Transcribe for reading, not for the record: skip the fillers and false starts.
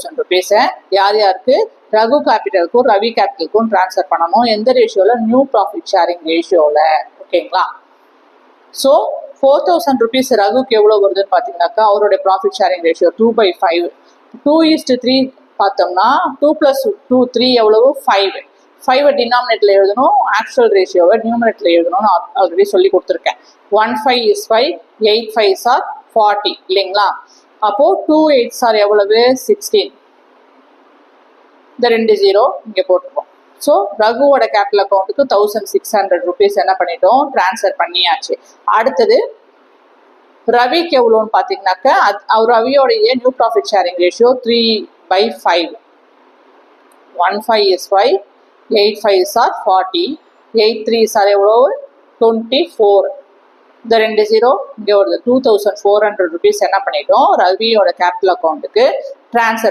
4,000 rupees-ஐ யார் யாருக்கு? ரகு கேபிட்டலுக்கும் ரவி கேபிட்டலுக்கும் ட்ரான்ஸ்ஃபர் பண்ணணும். எந்த ரேஷியோவில்? நியூ ப்ராஃபிட் ஷேரிங் ரேஷியோவில். ஓகேங்களா? ஸோ 4,000 rupees ரகுக்கு எவ்வளோ வருதுன்னு பார்த்தீங்கன்னாக்கா அவருடைய ப்ராஃபிட் ஷேரிங் ரேஷியோ 2/5. 2:3 பார்த்தோம்னா 2 + 2 3 எவ்வளவு? 5. 5 டினாமினேட்டில் எழுதணும், ஆக்சுவல் ரேஷியோவை நியூமினேட்டில் எழுதணும்னு ஆல்ரெடி சொல்லி கொடுத்துருக்கேன். 1/5 is 5, 8 5s are 40 இல்லைங்களா? அப்போது 2 8s are எவ்வளவு? 16. இந்த 2 0 இங்கே போட்டுருக்கோம். ஸோ ரகுவோட கேபிட்டல் அக்கௌண்ட்டுக்கு 1,600 rupees என்ன பண்ணிட்டோம்? ட்ரான்ஸ்ஃபர் பண்ணியாச்சு. அடுத்தது ரவிக்கு எவ்வளோன்னு பார்த்தீங்கன்னாக்கா ரவியோடைய new profit sharing ratio 3/5. 1/5 is 5, 8 5s are 40, 8 3s are எவ்வளோ? 24. இந்த 2 0 இங்கே வருது. 2,400 rupees என்ன பண்ணிட்டோம்? ரவியோட கேபிட்டல் அக்கௌண்ட்டுக்கு ட்ரான்ஸ்ஃபர்